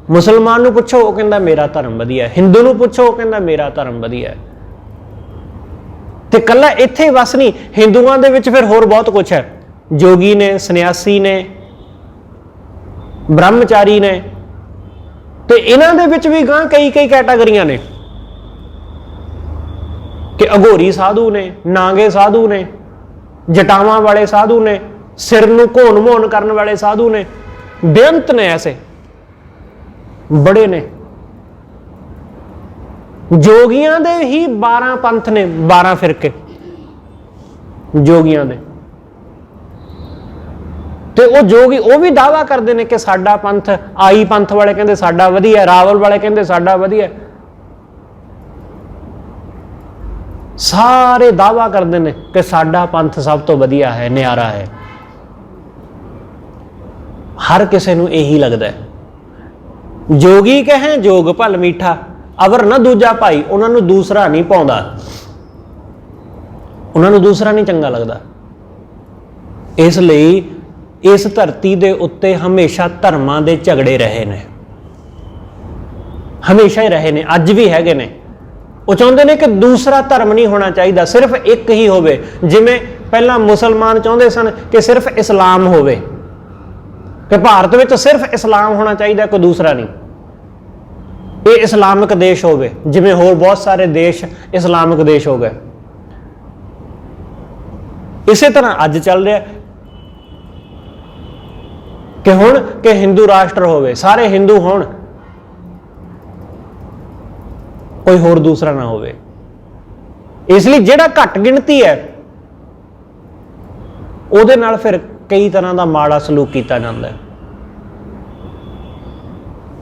ਮੁਸਲਮਾਨ ਨੂੰ ਪੁੱਛੋ ਉਹ ਕਹਿੰਦਾ ਮੇਰਾ ਧਰਮ ਵਧੀਆ ਹੈ, ਹਿੰਦੂ ਨੂੰ ਪੁੱਛੋ ਉਹ ਕਹਿੰਦਾ ਮੇਰਾ ਧਰਮ ਵਧੀਆ ਹੈ। ਤੇ ਕੱਲਾ ਇੱਥੇ ਬਸ ਨਹੀਂ, ਹਿੰਦੂਆਂ ਦੇ ਵਿੱਚ ਫਿਰ ਹੋਰ ਬਹੁਤ ਕੁਝ ਹੈ। ਜੋਗੀ ਨੇ, ਸੰਨਿਆਸੀ ਨੇ, ਬ੍ਰਹਮਚਾਰੀ ਨੇ, ਤੇ ਇਹਨਾਂ ਦੇ ਵਿੱਚ ਵੀ ਗਾਂ ਕਈ ਕੈਟਾਗਰੀਆਂ ਨੇ ਕਿ ਅਘੋਰੀ ਸਾਧੂ ਨੇ, ਨਾਂਗੇ ਸਾਧੂ ਨੇ, ਜਟਾਵਾਂ ਵਾਲੇ ਸਾਧੂ ਨੇ, ਸਿਰ ਨੂੰ ਘੋਣ ਮੋਣ ਕਰਨ ਵਾਲੇ ਸਾਧੂ ਨੇ, ਬੇਅੰਤ ਨੇ, ਐਸੇ ਬੜੇ ਨੇ। ਜੋਗੀਆਂ ਦੇ ਹੀ 12 ਪੰਥ ਨੇ, 12 ਫਿਰਕੇ ਜੋਗੀਆਂ ਦੇ। ਤੇ ਉਹ ਜੋਗੀ ਉਹ ਵੀ ਦਾਅਵਾ ਕਰਦੇ ਨੇ ਕਿ ਸਾਡਾ ਪੰਥ, ਆਈ ਪੰਥ ਵਾਲੇ ਕਹਿੰਦੇ ਸਾਡਾ ਵਧੀਆ, ਰਾਵਲ ਵਾਲੇ ਕਹਿੰਦੇ ਸਾਡਾ ਵਧੀਆ। ਸਾਰੇ ਦਾਅਵਾ ਕਰਦੇ ਨੇ ਕਿ ਸਾਡਾ ਪੰਥ ਸਭ ਤੋਂ ਵਧੀਆ ਹੈ, ਨਿਆਰਾ ਹੈ। ਹਰ ਕਿਸੇ ਨੂੰ ਇਹੀ ਲੱਗਦਾ ਹੈ। ਜੋਗੀ ਕਹੇ ਜੋਗ ਭਲ ਮੀਠਾ, ਅਵਰ ਨਾ ਦੂਜਾ ਭਾਈ। ਉਹਨਾਂ ਨੂੰ ਦੂਸਰਾ ਨਹੀਂ ਪਾਉਂਦਾ, ਉਹਨਾਂ ਨੂੰ ਦੂਸਰਾ ਨਹੀਂ ਚੰਗਾ ਲੱਗਦਾ। ਇਸ ਲਈ ਇਸ ਧਰਤੀ ਦੇ ਉੱਤੇ ਹਮੇਸ਼ਾ ਧਰਮਾਂ ਦੇ ਝਗੜੇ ਰਹੇ ਨੇ, ਹਮੇਸ਼ਾ ਹੀ ਰਹੇ ਨੇ, ਅੱਜ ਵੀ ਹੈਗੇ ਨੇ। ਉਹ ਚਾਹੁੰਦੇ ਨੇ ਕਿ ਦੂਸਰਾ ਧਰਮ ਨਹੀਂ ਹੋਣਾ ਚਾਹੀਦਾ, ਸਿਰਫ ਇੱਕ ਹੀ ਹੋਵੇ। ਜਿਵੇਂ ਪਹਿਲਾਂ ਮੁਸਲਮਾਨ ਚਾਹੁੰਦੇ ਸਨ ਕਿ ਸਿਰਫ ਇਸਲਾਮ ਹੋਵੇ, ਕਿ ਭਾਰਤ ਵਿੱਚ ਸਿਰਫ ਇਸਲਾਮ ਹੋਣਾ ਚਾਹੀਦਾ, ਕੋਈ ਦੂਸਰਾ ਨਹੀਂ। ਇਹ ਇਸਲਾਮਿਕ ਦੇਸ਼ ਹੋਵੇ, ਜਿਵੇਂ ਹੋਰ ਬਹੁਤ ਸਾਰੇ ਦੇਸ਼ ਇਸਲਾਮਿਕ ਦੇਸ਼ ਹੋ ਗਏ। ਇਸੇ ਤਰ੍ਹਾਂ ਅੱਜ ਚੱਲ ਰਿਹਾ ਕਿ ਹੁਣ ਕਿ ਹਿੰਦੂ ਰਾਸ਼ਟਰ ਹੋਵੇ, ਸਾਰੇ ਹਿੰਦੂ ਹੋਣ, ਕੋਈ ਹੋਰ ਦੂਸਰਾ ਨਾ ਹੋਵੇ। ਇਸ ਲਈ ਜਿਹੜਾ ਘੱਟ ਗਿਣਤੀ ਹੈ ਉਹਦੇ ਨਾਲ ਫਿਰ ਕਈ ਤਰ੍ਹਾਂ ਦਾ ਮਾੜਾ ਸਲੂਕ ਕੀਤਾ ਜਾਂਦਾ ਹੈ।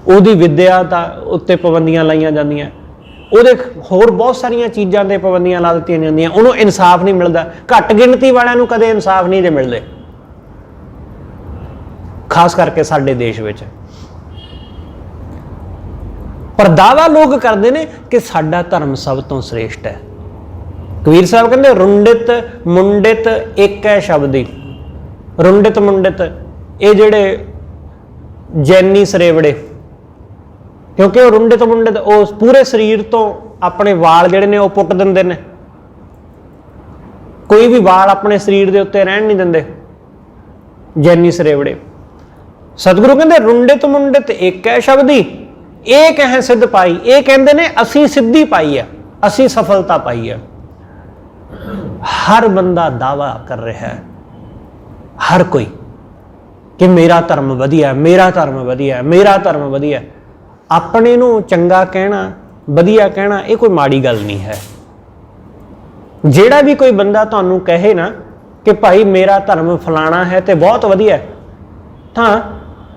ਉਹਦੀ ਵਿਦਿਆ ਦਾ ਉੱਤੇ ਪਾਬੰਦੀਆਂ ਲਾਈਆਂ ਜਾਂਦੀਆਂ, ਉਹਦੇ ਹੋਰ ਬਹੁਤ ਸਾਰੀਆਂ ਚੀਜ਼ਾਂ ਤੇ ਪਾਬੰਦੀਆਂ ਲਾ ਦਿੱਤੀਆਂ ਜਾਂਦੀਆਂ। ਉਹਨੂੰ ਇਨਸਾਫ ਨਹੀਂ ਮਿਲਦਾ। ਘੱਟ ਗਿਣਤੀ ਵਾਲਿਆਂ ਨੂੰ ਕਦੇ ਇਨਸਾਫ ਨਹੀਂ ਜੇ ਮਿਲਦੇ, ਖਾਸ ਕਰਕੇ ਸਾਡੇ ਦੇਸ਼ ਵਿੱਚ। ਪਰ ਦਾਅਵਾ ਲੋਕ ਕਰਦੇ ਨੇ ਕਿ ਸਾਡਾ ਧਰਮ ਸਭ ਤੋਂ ਸ੍ਰੇਸ਼ਟ ਹੈ। ਕਬੀਰ ਸਾਹਿਬ ਕਹਿੰਦੇ ਰੁੰਡਿਤ ਮੁੰਡਿਤ ਇੱਕ ਹੈ ਸ਼ਬਦੀ। ਰੁੰਡਿਤ ਮੁੰਡਿਤ ਇਹ ਜਿਹੜੇ ਜੈਨੀ ਸਰੇਵੜੇ, ਕਿਉਂਕਿ ਉਹ ਰੁੰਡਿਤ ਮੁੰਡਿਤ ਉਹ ਪੂਰੇ ਸਰੀਰ ਤੋਂ ਆਪਣੇ ਵਾਲ ਜਿਹੜੇ ਨੇ ਉਹ ਪੁੱਟ ਦਿੰਦੇ ਨੇ, ਕੋਈ ਵੀ ਵਾਲ ਆਪਣੇ ਸਰੀਰ ਦੇ ਉੱਤੇ ਰਹਿਣ ਨਹੀਂ ਦਿੰਦੇ ਜੈਨੀ ਸਰੇਵੜੇ। ਸਤਿਗੁਰੂ ਕਹਿੰਦੇ ਰੁੰਡਿਤ ਮੁੰਡਿਤ ਇੱਕ ਹੈ ਸ਼ਬਦੀ, ਇਹ ਕਹੇ ਸਿੱਧ ਪਾਈ। ਇਹ ਕਹਿੰਦੇ ਨੇ ਅਸੀਂ ਸਿੱਧੀ ਪਾਈ ਹੈ, ਅਸੀਂ ਸਫਲਤਾ ਪਾਈ ਹੈ। ਹਰ ਬੰਦਾ ਦਾਅਵਾ ਕਰ ਰਿਹਾ ਹੈ, ਹਰ ਕੋਈ, ਕਿ ਮੇਰਾ ਧਰਮ ਵਧੀਆ, ਮੇਰਾ ਧਰਮ ਵਧੀਆ, ਮੇਰਾ ਧਰਮ ਵਧੀਆ। ਆਪਣੇ ਨੂੰ ਚੰਗਾ ਕਹਿਣਾ, ਵਧੀਆ ਕਹਿਣਾ, ਇਹ ਕੋਈ ਮਾੜੀ ਗੱਲ ਨਹੀਂ ਹੈ। ਜਿਹੜਾ ਵੀ ਕੋਈ ਬੰਦਾ ਤੁਹਾਨੂੰ ਕਹੇ ਨਾ ਕਿ ਭਾਈ ਮੇਰਾ ਧਰਮ ਫਲਾਣਾ ਹੈ ਤੇ ਬਹੁਤ ਵਧੀਆ, ਤਾਂ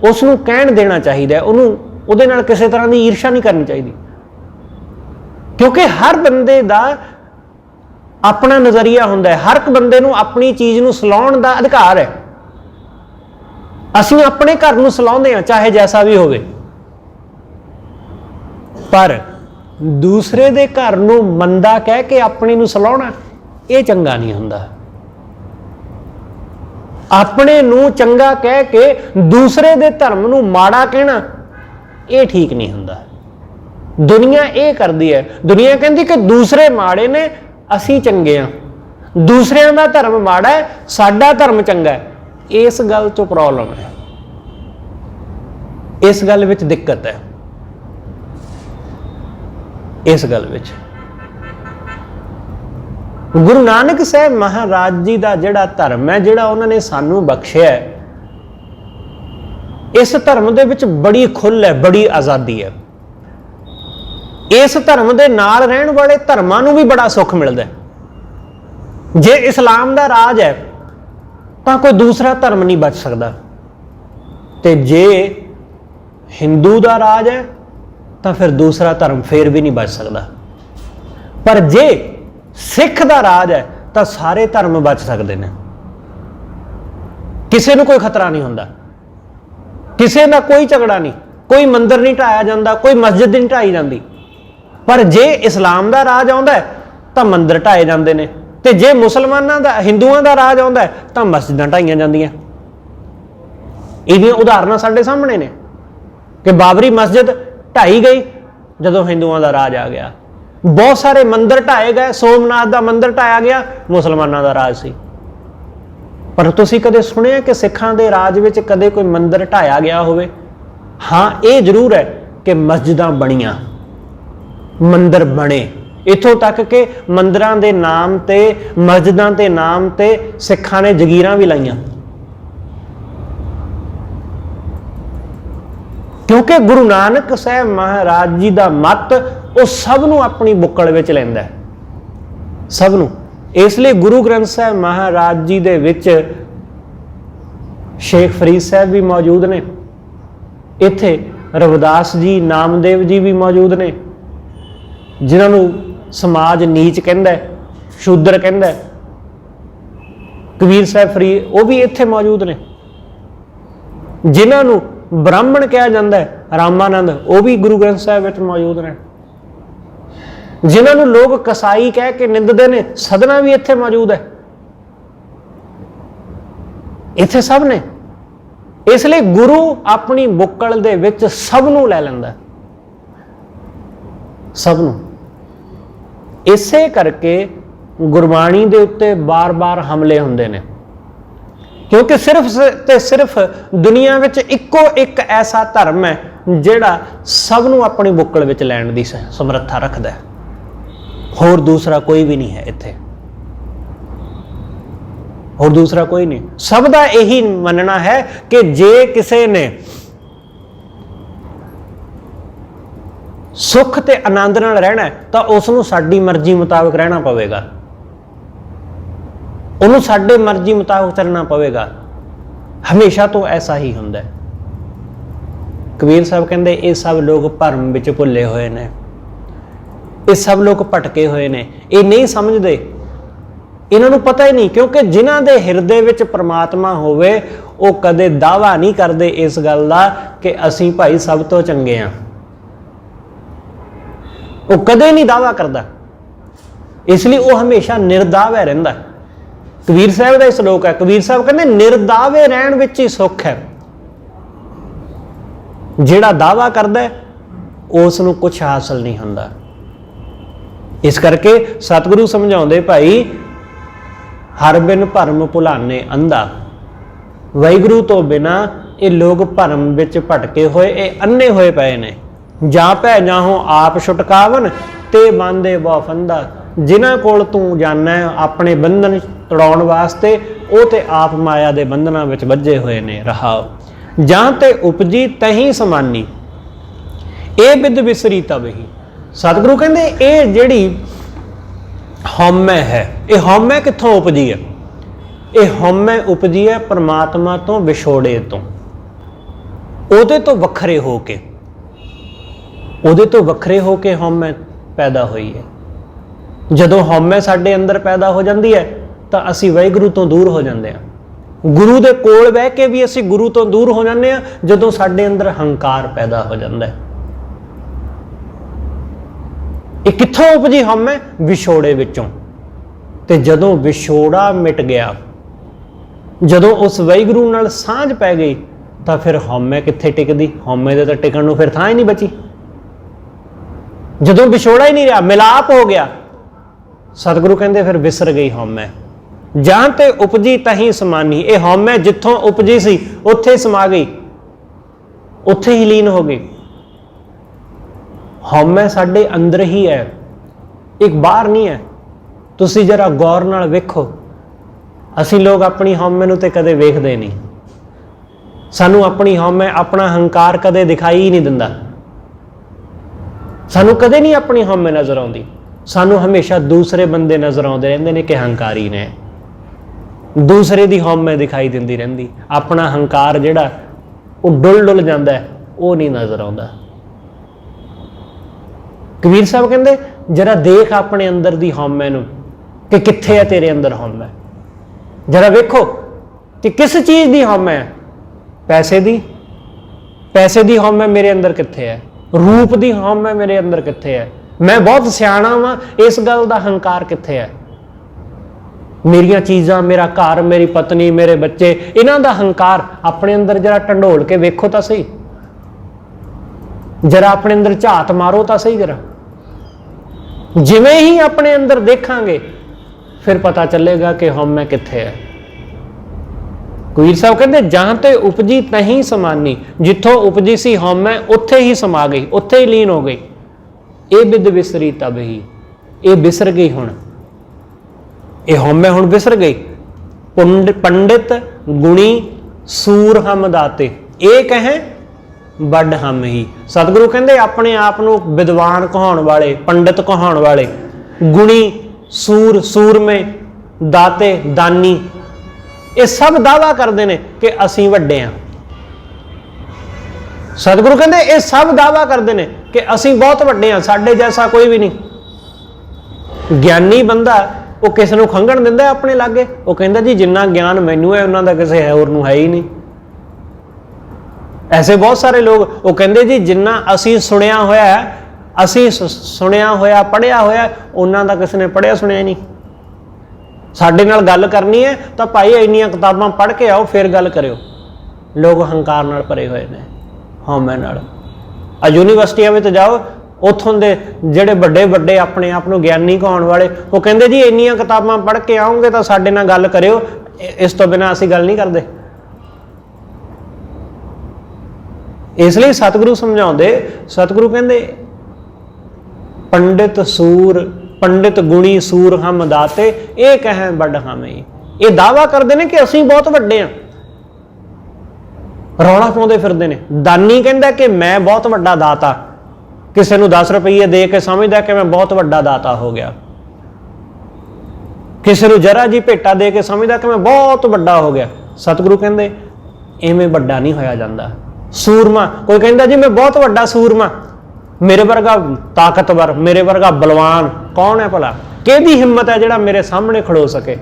ਉਸ ਨੂੰ ਕਹਿਣ ਦੇਣਾ ਚਾਹੀਦਾ। ਉਹਨੂੰ ਉਹਦੇ ਨਾਲ ਕਿਸੇ ਤਰ੍ਹਾਂ ਦੀ ਈਰਸ਼ਾ ਨਹੀਂ ਕਰਨੀ ਚਾਹੀਦੀ, ਕਿਉਂਕਿ ਹਰ ਬੰਦੇ ਦਾ ਆਪਣਾ ਨਜ਼ਰੀਆ ਹੁੰਦਾ ਹੈ। ਹਰ ਇੱਕ ਬੰਦੇ ਨੂੰ ਆਪਣੀ ਚੀਜ਼ ਨੂੰ ਸਲਾਉਣ ਦਾ ਅਧਿਕਾਰ ਹੈ। ਅਸੀਂ ਆਪਣੇ ਘਰ ਨੂੰ ਸਲਾਉਂਦੇ ਹਾਂ, ਚਾਹੇ ਜੈਸਾ ਵੀ ਹੋਵੇ, ਪਰ ਦੂਸਰੇ ਦੇ ਘਰ ਨੂੰ ਮੰਦਾ ਕਹਿ ਕੇ ਆਪਣੀ ਨੂੰ ਸਲਾਉਣਾ ਇਹ ਚੰਗਾ ਨਹੀਂ ਹੁੰਦਾ। ਆਪਣੇ ਨੂੰ ਚੰਗਾ ਕਹਿ ਕੇ ਦੂਸਰੇ ਦੇ ਧਰਮ ਨੂੰ ਮਾੜਾ ਕਹਿਣਾ ਇਹ ਠੀਕ ਨਹੀਂ ਹੁੰਦਾ। ਦੁਨੀਆ ਇਹ ਕਰਦੀ ਹੈ। ਦੁਨੀਆ ਕਹਿੰਦੀ ਕਿ ਦੂਸਰੇ ਮਾੜੇ ਨੇ, ਅਸੀਂ ਚੰਗੇ ਹਾਂ, ਦੂਸਰਿਆਂ ਦਾ ਧਰਮ ਮਾੜਾ ਹੈ, ਸਾਡਾ ਧਰਮ ਚੰਗਾ ਹੈ। ਇਸ ਗੱਲ 'ਚੋਂ ਪ੍ਰੋਬਲਮ ਹੈ, ਇਸ ਗੱਲ ਵਿੱਚ ਦਿੱਕਤ ਹੈ। इस गल विच गुरु नानक साहब महाराज जी का जिहड़ा धर्म है, जिहड़ा उन्होंने सानू बख्शिया है, इस धर्म दे विच बड़ी खुल है, बड़ी आज़ादी है। इस धर्म दे नाल रहण वाले धर्मां नूं भी बड़ा सुख मिलता है। जे इस्लाम दा राज है तो कोई दूसरा धर्म नहीं बच सकता, ते जे हिंदू दा राज है तो फिर दूसरा धर्म फिर भी नहीं बच सकता। पर जे सिख दा राज है तो सारे धर्म बच सकते हैं, किसी नूं कोई खतरा नहीं हुंदा, किसी का कोई झगड़ा नहीं, कोई मंदिर नहीं ढाया जाता, कोई मस्जिद नहीं ढाई जाती। पर जे इस्लाम का राज आउंदा है तो मंदिर ढाए जाते हैं, ते जे मुसलमानों का हिंदुओं का राज आउंदा है तो मस्जिदां ढाईयां जांदियां। इहदियां उदाहरणां साडे सामने ने कि बाबरी मस्जिद ढाई गई जदों हिंदुओं का राज आ गया, बहुत सारे मंदिर ढाए गए, सोमनाथ का मंदिर ढाया गया, मुसलमानों का राज सी। पर तुसीं कदे सुनिया कि सिखां दे राज विच कदे कोई मंदिर ढाया गया होवे? हाँ, ये जरूर है कि मस्जिदां बणियां, मंदिर बने, इथों तक कि मंदिरां दे नाम ते, मस्जिदां दे नाम ते सिखां ने जगीरां भी लाइयां, क्योंकि गुरु नानक साहब महाराज जी का मत वो सब नूं अपनी बुक्कड़ विच लैंदा है, सब नूं। इसलिए गुरु ग्रंथ साहब महाराज जी दे विच शेख फरीद साहब भी मौजूद ने, इत्थे रविदास जी, नामदेव जी भी मौजूद ने, जिन्हों समाज नीच कहंदा है, शूद्र कहंदा है। कबीर साहब फरीद वो भी इत्थे मौजूद ने। जिन्हों ब्राह्मण कहा जाता है, रामानंद, वो भी गुरु ग्रंथ साहब विच मौजूद ने। जिन्होंने लोग कसाई कह के निंदते हैं, सदना भी इत्थे मौजूद है, इत्थे सब ने। इसलिए गुरु अपनी बुक्कल दे विच सब नूं लै लैंदा, सब नूं। इसे करके गुरबाणी दे उत्ते बार बार हमले हुंदे ने, क्योंकि सिर्फ ते सिर्फ दुनिया विच इक्को एक ऐसा धर्म है जिहड़ा सब नूं अपनी बुक्कल विच लैण दी समर्था रखदा है, होर दूसरा कोई भी नहीं है इत्थे, और दूसरा कोई नहीं। सब दा यही मनना है कि जे किसी ने सुख ते आनंद नाल रहना है तो उसनूं साडी मर्जी मुताबिक रहना पवेगा, उन्होंने साडे मर्जी मुताबिक चलना पवेगा। हमेशा तो ऐसा ही हुंदा है। कबीर साहब कहंदे ये सब लोग भरम विच भुले हुए ने, ये सब लोग भटके हुए ने, ये नहीं समझते, इन्हों पता ही नहीं। क्योंकि जिन्हां दे हिरदे विच परमात्मा होवे वो कदे दावा नहीं करते इस गल दा कि असीं भाई सब तो चंगे हाँ, वो कदे नहीं दावा करता, इसलिए वो हमेशा निर्दावे रहिंदा। कबीर साहब का श्लोक है, कबीर साहब कहते निर्दावे रहण विच ही सुख है। जिहड़ा दावा करदा है उसनूं कुछ हासिल नहीं हुंदा। इस करके सतगुरु समझाउंदे भाई हर बिन भरम भुलाने अंधा, वाहिगुरू तो बिना ये लोग भरम विच भटके हुए, ये अन्ने होए पे ने। जा पै जाहो आप छुटकावन ते बांधे बहु फंदा, जिन्हां कोल तू जाना है अपने बंधन तड़ाउण वास्ते वो ते आप माया दे बंधनां विच वज्जे हुए ने। रहाओ जां ते उपजी तहीं समानी, ये बिद विसरी तबही। सतगुरु कहंदे ये जिहड़ी हौमै है, ये हौमै कित्थों उपजी है? ये हौमै उपजी है परमात्मा तो विछोड़े तो, उहदे तो वखरे हो के, उहदे तो वखरे हो के हौमै पैदा हुई है। जदों हौमै साडे अंदर पैदा हो जाती है तो असी वाहिगुरू तो दूर हो जाते हैं। गुरु दे कोल बह के भी असी गुरु तो दूर हो जाते हैं जदों साडे अंदर हंकार पैदा हो जाता है। ये कित्थों उपजी हौमै? विछोड़े विचों। ते जदों विछोड़ा मिट गया, जदों उस वाहिगुरू नाल सांझ पै गई तो फिर हौमै कित्थे टिकदी? हौमै दे तां टिकण नूं फिर थां ही नहीं बची। जदों विछोड़ा ही नहीं रहा, मिलाप हो गया, सतगुरु कहंदे फिर विसर गई हौमै। जां ते उपजी तहीं समानी, ये हौमै जिथों उपजी सी उत्थे समा गई, उत्थे ही लीन हो गई। ਹਉਮੈ ਸਾਡੇ ਅੰਦਰ ਹੀ ਹੈ, ਇੱਕ ਬਾਹਰ ਨਹੀਂ ਹੈ। ਤੁਸੀਂ ਜਰਾ ਗੌਰ ਨਾਲ ਵੇਖੋ, ਅਸੀਂ ਲੋਕ ਆਪਣੀ ਹਉਮੈ ਨੂੰ ਤੇ ਕਦੇ ਵੇਖਦੇ ਨਹੀਂ। ਸਾਨੂੰ ਆਪਣੀ ਹਉਮੈ, ਆਪਣਾ ਹੰਕਾਰ ਕਦੇ ਦਿਖਾਈ ਹੀ ਨਹੀਂ ਦਿੰਦਾ। ਸਾਨੂੰ ਕਦੇ ਨਹੀਂ ਆਪਣੀ ਹਉਮੈ ਨਜ਼ਰ ਆਉਂਦੀ। ਸਾਨੂੰ ਹਮੇਸ਼ਾ ਦੂਸਰੇ ਬੰਦੇ ਨਜ਼ਰ ਆਉਂਦੇ ਰਹਿੰਦੇ ਨੇ ਕਿ ਹੰਕਾਰੀ ਨੇ, ਦੂਸਰੇ ਦੀ ਹਉਮੈ ਦਿਖਾਈ ਦਿੰਦੀ ਰਹਿੰਦੀ। ਆਪਣਾ ਹੰਕਾਰ ਜਿਹੜਾ ਉਹ ਡੁੱਲ ਡੁੱਲ ਜਾਂਦਾ ਹੈ, ਉਹ ਨਹੀਂ ਨਜ਼ਰ ਆਉਂਦਾ। ਕਬੀਰ ਸਾਹਿਬ ਕਹਿੰਦੇ ਜਰਾ ਦੇਖ ਆਪਣੇ ਅੰਦਰ ਦੀ ਹਉਮੈ ਨੂੰ ਕਿ ਕਿੱਥੇ ਹੈ ਤੇਰੇ ਅੰਦਰ ਹਉਮੈ। ਜਰਾ ਵੇਖੋ ਕਿ ਕਿਸ ਚੀਜ਼ ਦੀ ਹਉਮੈ ਹੈ। ਪੈਸੇ ਦੀ, ਪੈਸੇ ਦੀ ਹਉਮੈ ਮੇਰੇ ਅੰਦਰ ਕਿੱਥੇ ਹੈ। ਰੂਪ ਦੀ ਹਉਮੈ ਮੇਰੇ ਅੰਦਰ ਕਿੱਥੇ ਹੈ। ਮੈਂ ਬਹੁਤ ਸਿਆਣਾ ਵਾਂ, ਇਸ ਗੱਲ ਦਾ ਹੰਕਾਰ ਕਿੱਥੇ ਹੈ। ਮੇਰੀਆਂ ਚੀਜ਼ਾਂ, ਮੇਰਾ ਘਰ, ਮੇਰੀ ਪਤਨੀ, ਮੇਰੇ ਬੱਚੇ, ਇਹਨਾਂ ਦਾ ਹੰਕਾਰ ਆਪਣੇ ਅੰਦਰ ਜਰਾ ਢੰਡੋਲ ਕੇ ਵੇਖੋ ਤਾਂ ਸਹੀ। ਜਰਾ ਆਪਣੇ ਅੰਦਰ ਝਾਤ ਮਾਰੋ ਤਾਂ ਸਹੀ। ਜਰਾ ਜਿਵੇਂ ਹੀ ਆਪਣੇ ਅੰਦਰ ਦੇਖਾਂਗੇ ਫਿਰ ਪਤਾ ਚੱਲੇਗਾ ਕਿ ਹਉਮੈ ਕਿੱਥੇ ਹੈ। ਕਬੀਰ ਸਾਹਿਬ ਕਹਿੰਦੇ ਜਾਂ ਤੇ ਉਪਜੀ ਤਹੀਂ ਸਮਾਨੀ, ਜਿੱਥੋਂ ਉਪਜੀ ਸੀ ਹਉਮੈ ਉੱਥੇ ਹੀ ਸਮਾ ਗਈ, ਉੱਥੇ ਹੀ ਲੀਨ ਹੋ ਗਈ। ਇਹ ਬਿਦ ਵਿਸਰੀ ਤਬ ਹੀ, ਇਹ ਵਿਸਰ ਗਈ। ਹੁਣ ਇਹ ਹਉਮੈ ਹੁਣ ਵਿਸਰ ਗਈ। ਪੰਡਿਤ ਗੁਣੀ ਸੂਰ ਹਮ ਦਾਤੇ, ਇਹ ਕਹੇ ਵੱਡ ਹਮ ਹੀ। ਸਤਿਗੁਰੂ ਕਹਿੰਦੇ ਆਪਣੇ ਆਪ ਨੂੰ ਵਿਦਵਾਨ ਕਹਾਉਣ ਵਾਲੇ, ਪੰਡਿਤ ਕਹਾਉਣ ਵਾਲੇ, ਗੁਣੀ, ਸੂਰ, ਸੂਰਮੇ, ਦਾਤੇ, ਦਾਨੀ, ਇਹ ਸਭ ਦਾਅਵਾ ਕਰਦੇ ਨੇ ਕਿ ਅਸੀਂ ਵੱਡੇ ਹਾਂ। ਸਤਿਗੁਰੂ ਕਹਿੰਦੇ ਇਹ ਸਭ ਦਾਅਵਾ ਕਰਦੇ ਨੇ ਕਿ ਅਸੀਂ ਬਹੁਤ ਵੱਡੇ ਹਾਂ, ਸਾਡੇ ਜੈਸਾ ਕੋਈ ਵੀ ਨਹੀਂ। ਗਿਆਨੀ ਬੰਦਾ ਉਹ ਕਿਸ ਨੂੰ ਖੰਘਣ ਦਿੰਦਾ ਆਪਣੇ ਲਾਗੇ? ਉਹ ਕਹਿੰਦਾ ਜੀ ਜਿੰਨਾ ਗਿਆਨ ਮੈਨੂੰ ਹੈ ਉਹਨਾਂ ਦਾ ਕਿਸੇ ਹੋਰ ਨੂੰ ਹੈ ਹੀ ਨਹੀਂ। ਐਸੇ ਬਹੁਤ ਸਾਰੇ ਲੋਕ ਉਹ ਕਹਿੰਦੇ ਜੀ ਜਿੰਨਾ ਅਸੀਂ ਸੁਣਿਆ ਹੋਇਆ, ਅਸੀਂ ਸੁਣਿਆ ਹੋਇਆ, ਪੜ੍ਹਿਆ ਹੋਇਆ, ਉਹਨਾਂ ਦਾ ਕਿਸੇ ਨੇ ਪੜ੍ਹਿਆ ਸੁਣਿਆ ਹੀ ਨਹੀਂ। ਸਾਡੇ ਨਾਲ ਗੱਲ ਕਰਨੀ ਹੈ ਤਾਂ ਭਾਈ ਇੰਨੀਆਂ ਕਿਤਾਬਾਂ ਪੜ੍ਹ ਕੇ ਆਓ ਫਿਰ ਗੱਲ ਕਰਿਓ। ਲੋਕ ਹੰਕਾਰ ਨਾਲ ਭਰੇ ਹੋਏ ਨੇ, ਹਉਮੈ ਨਾਲ। ਆ ਯੂਨੀਵਰਸਿਟੀਆਂ ਵਿੱਚ ਜਾਓ, ਉੱਥੋਂ ਦੇ ਜਿਹੜੇ ਵੱਡੇ ਵੱਡੇ ਆਪਣੇ ਆਪ ਨੂੰ ਗਿਆਨੀ ਕਹਾਉਣ ਵਾਲੇ, ਉਹ ਕਹਿੰਦੇ ਜੀ ਇੰਨੀਆਂ ਕਿਤਾਬਾਂ ਪੜ੍ਹ ਕੇ ਆਓਗੇ ਤਾਂ ਸਾਡੇ ਨਾਲ ਗੱਲ ਕਰਿਓ, ਇਸ ਤੋਂ ਬਿਨਾਂ ਅਸੀਂ ਗੱਲ ਨਹੀਂ ਕਰਦੇ। ਇਸ ਲਈ ਸਤਿਗੁਰੂ ਸਮਝਾਉਂਦੇ, ਸਤਿਗੁਰੂ ਕਹਿੰਦੇ ਪੰਡਿਤ ਸੂਰ, ਪੰਡਿਤ ਗੁਣੀ ਸੂਰ ਹਮ ਦਾਤੇ, ਇਹ ਕਹੇ ਵੱਡ ਹਮੇ। ਇਹ ਦਾਅਵਾ ਕਰਦੇ ਨੇ ਕਿ ਅਸੀਂ ਬਹੁਤ ਵੱਡੇ ਹਾਂ, ਰੌਲਾ ਪਾਉਂਦੇ ਫਿਰਦੇ ਨੇ। ਦਾਨੀ ਕਹਿੰਦਾ ਕਿ ਮੈਂ ਬਹੁਤ ਵੱਡਾ ਦਾਤਾ, ਕਿਸੇ ਨੂੰ 10 ਰੁਪਏ ਦੇ ਕੇ ਸਮਝਦਾ ਕਿ ਮੈਂ ਬਹੁਤ ਵੱਡਾ ਦਾਤਾ ਹੋ ਗਿਆ। ਕਿਸੇ ਨੂੰ ਜਰਾ ਜੀ ਭੇਟਾ ਦੇ ਕੇ ਸਮਝਦਾ ਕਿ ਮੈਂ ਬਹੁਤ ਵੱਡਾ ਹੋ ਗਿਆ। ਸਤਿਗੁਰੂ ਕਹਿੰਦੇ ਐਵੇਂ ਵੱਡਾ ਨਹੀਂ ਹੋਇਆ ਜਾਂਦਾ। ਸੂਰਮਾ, ਕੋਈ ਕਹਿੰਦਾ ਜੀ ਮੈਂ ਬਹੁਤ ਵੱਡਾ ਸੂਰਮਾ, ਮੇਰੇ ਵਰਗਾ ਤਾਕਤਵਰ, ਮੇਰੇ ਵਰਗਾ ਬਲਵਾਨ ਕੌਣ ਹੈ ਭਲਾ? ਕਿਹਦੀ ਹਿੰਮਤ ਹੈ ਜਿਹੜਾ ਮੇਰੇ ਸਾਹਮਣੇ ਖੜੋ ਸਕੇ?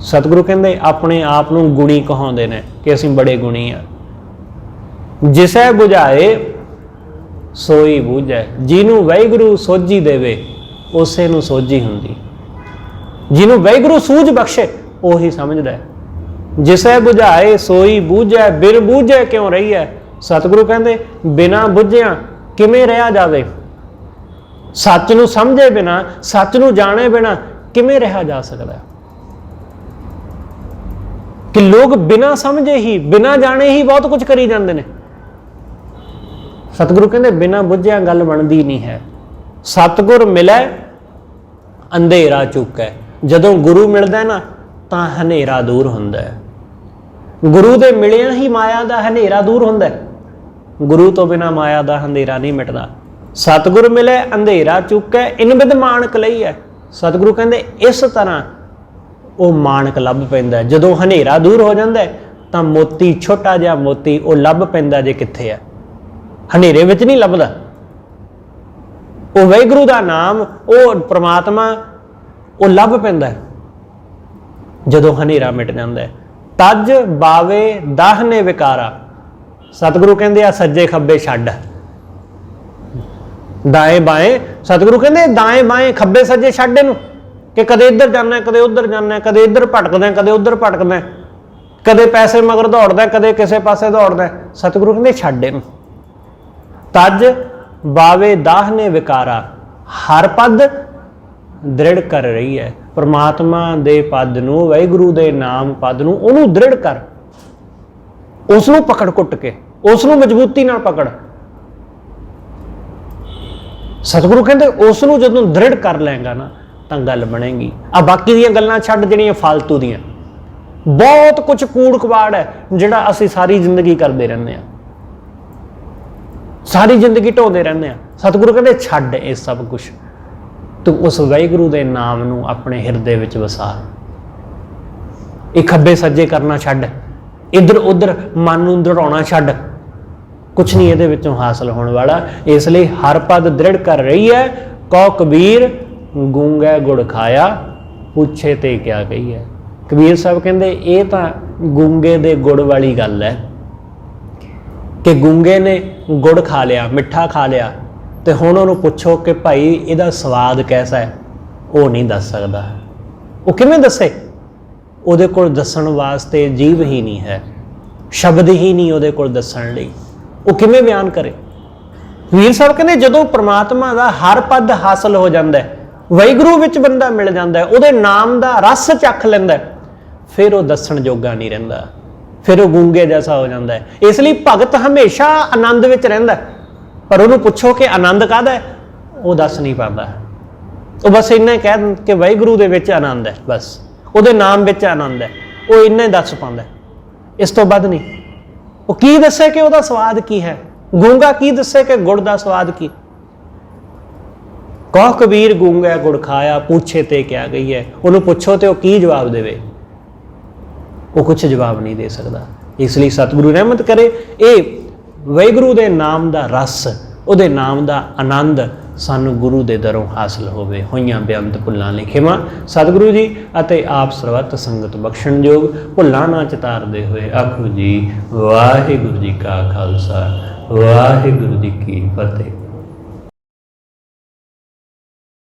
ਸਤਿਗੁਰੂ ਕਹਿੰਦੇ ਆਪਣੇ ਆਪ ਨੂੰ ਗੁਣੀ ਕਹਾਉਂਦੇ ਨੇ ਕਿ ਅਸੀਂ ਬੜੇ ਗੁਣੀ ਆ। ਜਿਸੈ ਬੁਝਾਏ ਸੋਈ ਬੂਝੈ, ਜਿਹਨੂੰ ਵਾਹਿਗੁਰੂ ਸੋਝੀ ਦੇਵੇ ਉਸੇ ਨੂੰ ਸੋਝੀ ਹੁੰਦੀ। ਜਿਹਨੂੰ ਵਾਹਿਗੁਰੂ ਸੂਝ ਬਖਸ਼ੇ ਉਹੀ ਸਮਝਦਾ ਹੈ। ਜਿਸੈ ਬੁਝਾਏ ਸੋਈ ਬੂਝੈ, ਬਿਨ ਬੂਝੇ ਕਿਉਂ ਰਹੀ ਹੈ? ਸਤਿਗੁਰੂ ਕਹਿੰਦੇ ਬਿਨਾਂ ਬੁੱਝਿਆ ਕਿਵੇਂ ਰਿਹਾ ਜਾਵੇ? ਸੱਚ ਨੂੰ ਸਮਝੇ ਬਿਨਾ, ਸੱਚ ਨੂੰ ਜਾਣੇ ਬਿਨਾ ਕਿਵੇਂ ਰਿਹਾ ਜਾ ਸਕਦਾ? ਕਿ ਲੋਕ ਬਿਨਾਂ ਸਮਝੇ ਹੀ, ਬਿਨਾਂ ਜਾਣੇ ਹੀ ਬਹੁਤ ਕੁਝ ਕਰੀ ਜਾਂਦੇ ਨੇ। ਸਤਿਗੁਰੂ ਕਹਿੰਦੇ ਬਿਨਾਂ ਬੁੱਝਿਆ ਗੱਲ ਬਣਦੀ ਨਹੀਂ ਹੈ। ਸਤਿਗੁਰ ਮਿਲੇ ਅੰਧੇਰਾ ਚੁੱਕੈ, ਜਦੋਂ ਗੁਰੂ ਮਿਲਦਾ ਨਾ ਤਾਂ ਹਨੇਰਾ ਦੂਰ ਹੁੰਦਾ ਹੈ। ਗੁਰੂ ਦੇ ਮਿਲਿਆ ਹੀ ਮਾਇਆ ਦਾ ਹਨੇਰਾ ਦੂਰ ਹੁੰਦਾ ਹੈ। ਗੁਰੂ ਤੋਂ ਬਿਨਾਂ ਮਾਇਆ ਦਾ ਹਨੇਰਾ ਨਹੀਂ ਮਿਟਦਾ। ਸਤਿਗੁਰ ਮਿਲੇ ਅੰਧੇਰਾ ਚੁੱਕੈ, ਇਨ ਬਿਦ ਮਾਣਕ ਲਈ ਹੈ। ਸਤਿਗੁਰੂ ਕਹਿੰਦੇ ਇਸ ਤਰ੍ਹਾਂ ਉਹ ਮਾਣਕ ਲੱਭ ਪੈਂਦਾ। ਜਦੋਂ ਹਨੇਰਾ ਦੂਰ ਹੋ ਜਾਂਦਾ ਤਾਂ ਮੋਤੀ, ਛੋਟਾ ਜਿਹਾ ਮੋਤੀ ਉਹ ਲੱਭ ਪੈਂਦਾ ਜੇ ਕਿੱਥੇ ਹੈ, ਹਨੇਰੇ ਵਿੱਚ ਨਹੀਂ ਲੱਭਦਾ। ਉਹ ਵਾਹਿਗੁਰੂ ਦਾ ਨਾਮ, ਉਹ ਪ੍ਰਮਾਤਮਾ ਉਹ ਲੱਭ ਪੈਂਦਾ ਜਦੋਂ ਹਨੇਰਾ ਮਿਟ ਜਾਂਦਾ। ਤਜ ਬਾਵੇ ਦਾਹਨੇ ਵਿਕਾਰਾ। ਸਤਿਗੁਰੂ ਕਹਿੰਦੇ ਆ ਸੱਜੇ ਖੱਬੇ ਛੱਡ, ਦਾਏ ਬਾਏ। ਸਤਿਗੁਰੂ ਕਹਿੰਦੇ ਦਾਏ ਬਾਏ, ਖੱਬੇ ਸੱਜੇ ਛੱਡ ਇਹਨੂੰ, ਕਿ ਕਦੇ ਇੱਧਰ ਜਾਣਾ, ਕਦੇ ਉੱਧਰ ਜਾਣਾ, ਕਦੇ ਇੱਧਰ ਭਟਕਦਾ, ਕਦੇ ਉੱਧਰ ਭਟਕਦਾ, ਕਦੇ ਪੈਸੇ ਮਗਰ ਦੌੜਦਾ, ਕਦੇ ਕਿਸੇ ਪਾਸੇ ਦੌੜਦਾ। ਸਤਿਗੁਰੂ ਕਹਿੰਦੇ ਛੱਡ ਇਹਨੂੰ। ਤਜ ਬਾਵੇ ਦਾਹਨੇ ਵਿਕਾਰਾ, ਹਰ ਪਦ ਦ੍ਰਿੜ ਕਰ ਰਹੀ ਹੈ। ਪਰਮਾਤਮਾ ਦੇ ਪਦ ਨੂੰ, ਵਾਹਿਗੁਰੂ ਦੇ ਨਾਮ ਪਦ ਨੂੰ, ਉਹਨੂੰ ਦ੍ਰਿੜ ਕਰ, ਉਸ ਨੂੰ ਪਕੜ ਕੁੱਟ ਕੇ, ਉਸ ਨੂੰ ਮਜ਼ਬੂਤੀ ਨਾਲ ਪਕੜ। सतगुरु कहते उस नूं जदों दृढ़ कर लेगा ना तो गल बनेगी। आ बाकी दियां गल्लां छड्ड जिहड़ियां फालतू दियां, बहुत कुछ कूड़ कबाड़ है जिहड़ा असीं सारी जिंदगी करते रहने, सारी जिंदगी ढोंदे रहने। सतगुरु कहते छड्ड ये सब कुछ, तू उस वाहिगुरू दे नाम नूं अपने हिरदे विच वसा। ये खब्बे सज्जे करना छड्ड, इधर उधर मन नूं दौड़ाउणा छड्ड, कुछ नहीं ये विचों हासिल होने वाला। इसलिए हर पद दृढ़ कर रही है। कौ कबीर गूंगा गुड़ खाया, पूछे ते क्या कही है। कबीर साहब कहते ये तो गूंगे दे गुड़ वाली गल है कि गूंगे ने गुड़ खा लिया, मिठा खा लिया, तो हुण उहनूं पुछो कि भाई इहदा स्वाद कैसा है, वो नहीं दस सकदा। वो किवें दसे? उहदे कोल दस्सण वास्ते जीव ही नहीं है, शब्द ही नहीं उहदे कोल दस्सण लई, वो किवें बयान करे। वीर साहब कहते जदों परमात्मा का हर पद हासिल हो जाता है, वाहिगुरू विच बंदा मिल जाता है, उहदे नाम का रस चख लैंदा है, फिर वो दस्सण जोगा नहीं रहिंदा, फिर वो गूंगे जैसा हो जाता है। इसलिए भगत हमेशा आनंद विच रहिंदा, पर उहनूं पुछो कि आनंद काहदा है, वो दस नहीं पाता। वो बस इन्ना कह कि वाहिगुरू दे विच आनंद है, बस उहदे नाम विच आनंद है, वो इन्ना ही दस पाउंदा, इस तो वध नहीं। वो की दसे कि उसका स्वाद की है, गूंगा की दसे कि गुड़ का स्वाद की। कहो कबीर गूंगा गुड़ खाया, पूछे ते क्या गई है। उन्होंने पुछो तो की जवाब देवे, वो कुछ जवाब नहीं दे सकता। इसलिए सतगुरु रहमत करे ये वाहिगुरू दे नाम का रस, उहदे नाम का आनंद सानू गुरु दे दरों हासिल होवे। होइयां बेअंत भुल्लां लिखिमा सतगुरु जी अते आप सर्वत संगत बख्शण योग, भुल्लां ना चितारदे होए आखो जी वाहिगुरू जी का खालसा वाहिगुरू जी की फतेह।